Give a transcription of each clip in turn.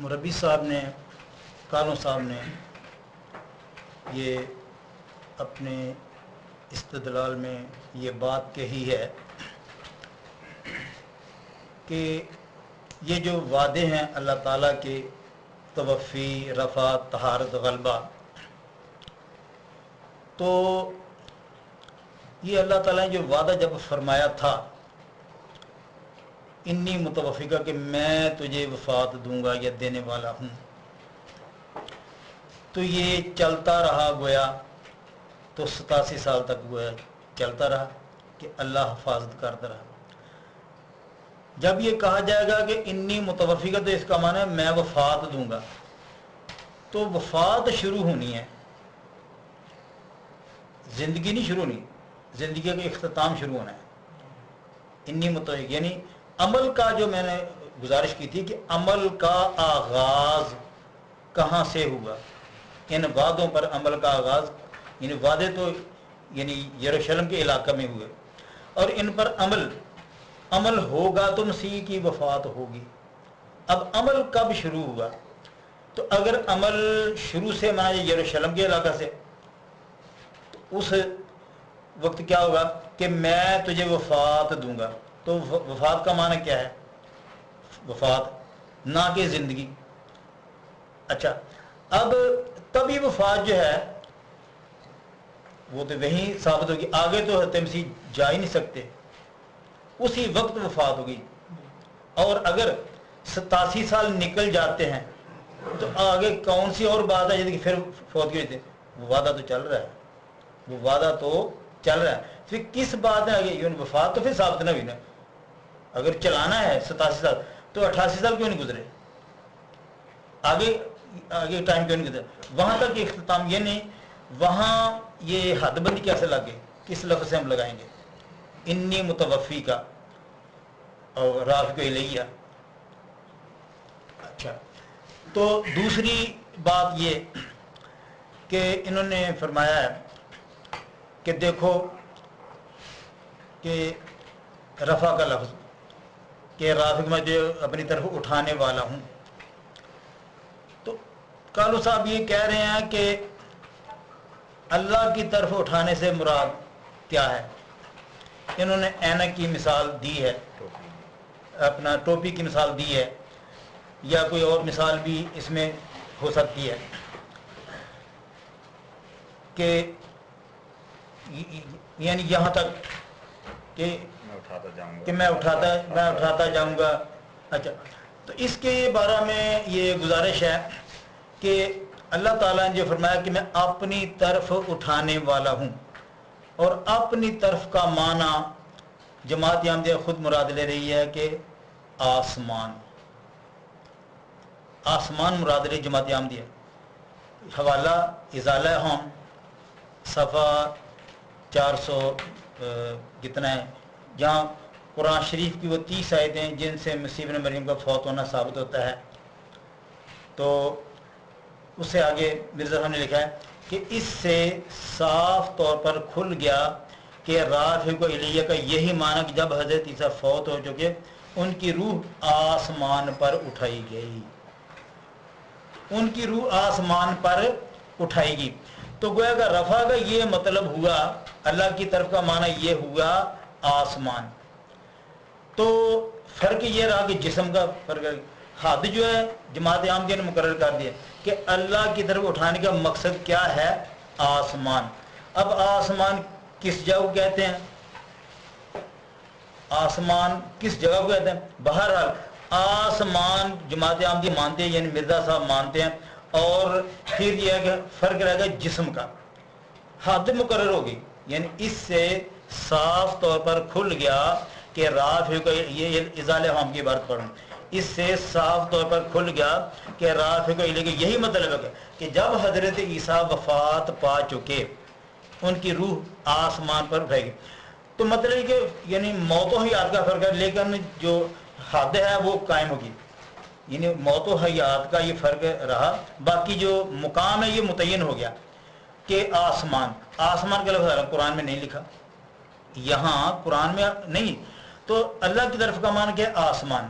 مربی صاحب نے کالوں صاحب نے یہ اپنے استدلال میں یہ بات کہی ہے کہ یہ جو وعدے ہیں اللہ تعالیٰ کے توفی، رفع، طہارت، غلبہ، تو یہ اللہ تعالیٰ نے جو وعدہ جب فرمایا تھا انی متوفیقہ کہ میں تجھے وفات دوں گا یا دینے والا ہوں، تو یہ چلتا رہا گویا تو 87 سال تک گویا چلتا رہا کہ اللہ حفاظت کرتا رہا۔ جب یہ کہا جائے گا کہ انی متوفیقہ تو اس کا معنی ہے میں وفات دوں گا، تو وفات شروع ہونی ہے، زندگی نہیں شروع ہونی، زندگی کا اختتام شروع ہونا ہے۔ انی متوفیقہ یعنی عمل کا، جو میں نے گزارش کی تھی کہ عمل کا آغاز کہاں سے ہوا، ان وعدوں پر عمل کا آغاز، یعنی وعدے تو یعنی یروشلم کے علاقہ میں ہوئے، اور ان پر عمل ہوگا تو مسیح کی وفات ہوگی۔ اب عمل کب شروع ہوا؟ تو اگر عمل شروع سے مانا یروشلم کے علاقہ سے، تو اس وقت کیا ہوگا کہ میں تجھے وفات دوں گا۔ تو وفات کا معنی کیا ہے؟ وفات نہ کہ زندگی۔ اچھا، اب تب یہ وفات جو ہے وہ تو وہیں ثابت ہوگی، آگے تو حضرت مسیح جا ہی نہیں سکتے، اسی وقت وفات ہوگی۔ اور اگر 87 سال نکل جاتے ہیں تو آگے کون سی اور بات ہے کہ پھر فوت کی؟ وہ وعدہ تو چل رہا ہے، وہ وعدہ تو چل رہا ہے، پھر کس بات ہے آگے؟ وفات تو پھر ثابت نہ ہوئی نا۔ اگر چلانا ہے 87 سال تو 88 سال کیوں نہیں گزرے؟ آگے ٹائم کیوں نہیں گزرے؟ وہاں تک اختتام یہ نہیں، وہاں یہ حد بندی کیسے لگے، کس لفظ سے ہم لگائیں گے؟ انی متوفی کا اور رافع کو الیہ۔ اچھا، تو دوسری بات یہ کہ انہوں نے فرمایا ہے کہ دیکھو کہ رفع کا لفظ کہ رافع میں جو اپنی طرف اٹھانے والا ہوں، تو کالو صاحب یہ کہہ رہے ہیں کہ اللہ کی طرف اٹھانے سے مراد کیا ہے؟ انہوں نے اینک کی مثال دی ہے، اپنا ٹوپی کی مثال دی ہے، یا کوئی اور مثال بھی اس میں ہو سکتی ہے کہ یعنی یہاں تک کہ میں اٹھاتا جاؤں گا۔ اچھا، تو اس کے بارے میں یہ گزارش ہے کہ اللہ تعالیٰ نے جو فرمایا کہ میں اپنی طرف اٹھانے والا ہوں، اور اپنی طرف کا معنی جماعت احمدیہ خود مراد لے رہی ہے کہ آسمان مراد لے جماعت احمدیہ۔ حوالہ ازالہ ہم صفحہ 400 کتنا ہے، جہاں قرآن شریف کی وہ 30 آیتیں جن سے مسیح ابن مریم کا فوت ہونا ثابت ہوتا ہے، تو اس سے آگے مرزا صاحب نے لکھا ہے کہ اس سے صاف طور پر کھل گیا کہ رافع کو الیہ کا یہی معنی کہ جب حضرت عیسیٰ فوت ہو چکے ان کی روح آسمان پر اٹھائی گئی، ان کی روح آسمان پر اٹھائی گئی۔ تو گویا کہ رفع کا یہ مطلب ہوا، اللہ کی طرف کا معنی یہ ہوا آسمان۔ تو فرق یہ رہا کہ جسم کا فرق ہے۔ حد جو ہے جماعت احمدیہ نے مقرر کر دیا کہ اللہ کی طرف اٹھانے کا مقصد کیا ہے؟ آسمان۔ اب آسمان کس جگہ کو کہتے ہیں؟ آسمان کس جگہ کو کہتے ہیں؟ بہرحال آسمان جماعت احمدیہ مانتے ہیں، یعنی مرزا صاحب مانتے ہیں، اور پھر یہ ہے کہ فرق رہے گا جسم کا۔ حد مقرر ہوگی، یعنی اس سے صاف طور پر کھل گیا کہ رافع کو، یہ ازالہ ہم کی عبارت پڑھوں، اس سے صاف طور پر کھل گیا کہ رافع کو الیہ، یہی مطلب ہے کہ جب حضرت عیسیٰ وفات پا چکے ان کی روح آسمان پر اٹھائے گی۔ تو مطلب ہے کہ یعنی موت و حیات کا فرق ہے، لیکن جو حد ہے وہ قائم ہوگی، یعنی موت و حیات کا یہ فرق رہا، باقی جو مقام ہے یہ متعین ہو گیا کہ آسمان کا لفظ قرآن میں نہیں لکھا، یہاں قرآن میں نہیں، تو اللہ کی طرف کا معنی کیا ہے؟ آسمان۔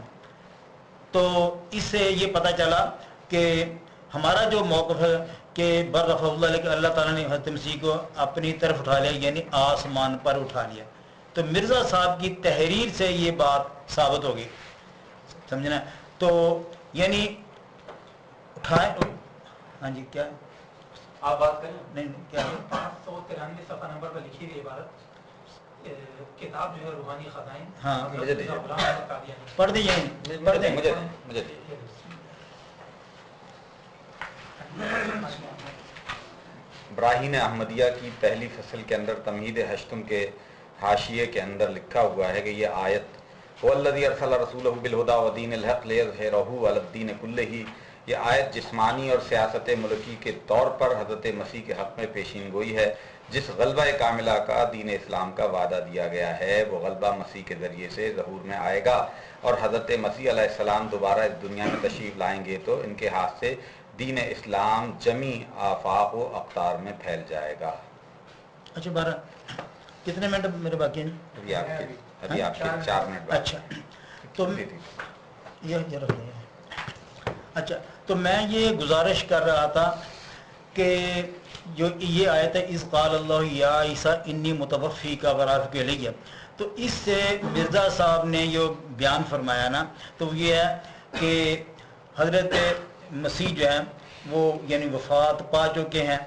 تو اس سے یہ پتہ چلا کہ ہمارا جو موقف ہے کہ بررفع اللہ کہ اللہ تعالیٰ نے حضرت مسیح کو اپنی طرف اٹھا لیا، یعنی آسمان پر اٹھا لیا. تو مرزا صاحب کی تحریر سے یہ بات ثابت ہوگی، سمجھنا. تو یعنی اٹھائے. ہاں جی کیا آپ بات کریں. نہیں کیا 593 صفحہ نمبر پر لکھی ہوئی عبارت، کتاب جو ہے روحانی خزائن. ہاں مجھے دیجیے، پڑھ دیجیے، پڑھ دیں. مجھے براہین احمدیہ کی پہلی فصل کے اندر تمہید ہشتم کے حاشیے کے اندر لکھا ہوا ہے کہ یہ آیت وَالَّذِي أَرْسَلَ رَسُولَهُ بِالْهُدَى وَدِينِ الْحَقِّ لِيُظْهِرَهُ عَلَى الدِّينِ كُلِّهِ. یہ آیت جسمانی اور سیاست ملکی کے طور پر حضرت مسیح کے حق میں پیشین گوئی ہے. جس غلبہ کاملہ کا دین اسلام کا وعدہ دیا گیا ہے وہ غلبہ مسیح کے ذریعے سے ظہور میں آئے گا، اور حضرت مسیح علیہ السلام دوبارہ اس دنیا میں تشریف لائیں گے تو ان کے ہاتھ سے دین اسلام جمی آفاق و اقطار میں پھیل جائے گا. اچھا 12 کتنے منٹ میرے باقی ہیں؟ ابھی آپ کے 4 منٹ بعد. اچھا تو یہ رکھ لیں. اچھا تو میں یہ گزارش کر رہا تھا کہ جو یہ آیت ہے اذ قال اللہ یا عیسیٰ انی متوفی کا ورافق علیہ، تو اس سے مرزا صاحب نے جو بیان فرمایا نا تو یہ ہے کہ حضرت مسیح جو ہیں وہ یعنی وفات پا چکے ہیں،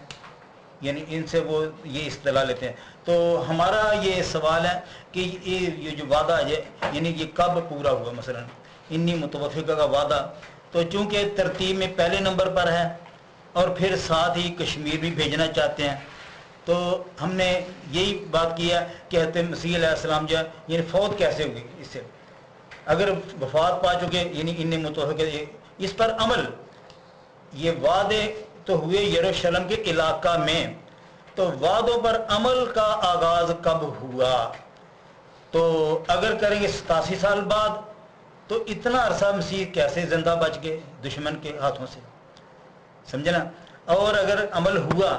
یعنی ان سے وہ یہ اصطلاح لیتے ہیں. تو ہمارا یہ سوال ہے کہ یہ جو وعدہ ہے یعنی یہ کب پورا ہوا؟ مثلا انی متوفقہ کا وعدہ تو چونکہ ترتیب میں پہلے نمبر پر ہے اور پھر ساتھ ہی کشمیر بھی بھیجنا چاہتے ہیں، تو ہم نے یہی بات کی ہے کہ حضرت مسیح علیہ السلام جو ہے یعنی فوت کیسے ہوئی. اس سے اگر وفات پا چکے یعنی انی متوفقہ، اس پر عمل یہ وعدے تو ہوئے یروشلم کے علاقہ میں، تو وعدوں پر عمل کا آغاز کب ہوا؟ تو اگر کریں گے 87 سال بعد، تو اتنا عرصہ مسیح کیسے زندہ بچ گئے دشمن کے ہاتھوں سے، سمجھے نا. اور اگر عمل ہوا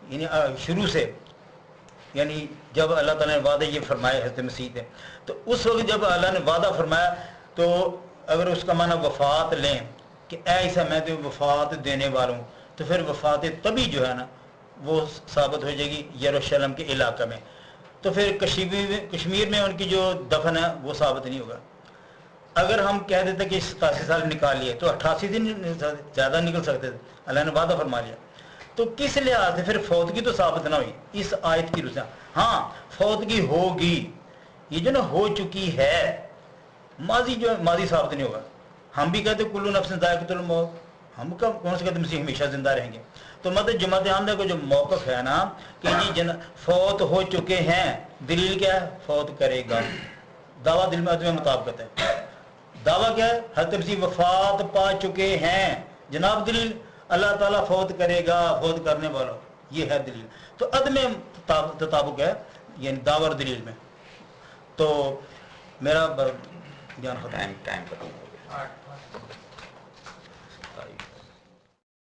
یعنی شروع سے، یعنی جب اللہ تعالیٰ نے وعدہ یہ فرمایا حضرت مسیح تھے، تو اس وقت جب اللہ نے وعدہ فرمایا تو اگر اس کا معنی وفات لیں کہ اے عیسیٰ میں تو وفات دینے والا ہوں، تو پھر وفات طبی جو ہے نا وہ ثابت ہو جائے گی یروشلم کے علاقہ میں. تو پھر کشمیر میں ان کی جو دفن ہے وہ ثابت نہیں ہوگا. اگر ہم کہہ دیتے کہ 87 سال نکال لیے تو 88 دن زیادہ نکل سکتے تھے، اللہ نے وعدہ فرما لیا. تو کس لحاظ سے پھر فوتگی تو ثابت نہ ہوئی اس آیت کی روح. ہاں فوتگی ہوگی، یہ جو نا ہو چکی ہے، ماضی جو ماضی ثابت نہیں ہوگا. ہم بھی کہتے کلو نفس ذائقۃ الموت، ہم کون سے کہتے مسیح ہمیشہ زندہ رہیں گے. تو مطلب جماعت احمدیہ کو جو موقف ہے نا کہ جی فوت ہو چکے ہیں، دلیل کیا ہے؟ فوت کرے گا. دعویٰ دل میں عدم مطابقت ہے. دعویٰ کیا ہے؟ حضرت مسیح وفات پا چکے ہیں، جناب دلیل اللہ تعالیٰ فوت کرے گا، فوت کرنے والا، یہ ہے دلیل. تو عدم تطابق ہے یعنی دعویٰ اور دلیل میں. تو میرا بیان ختم. ٹائم ختم ہو گیا.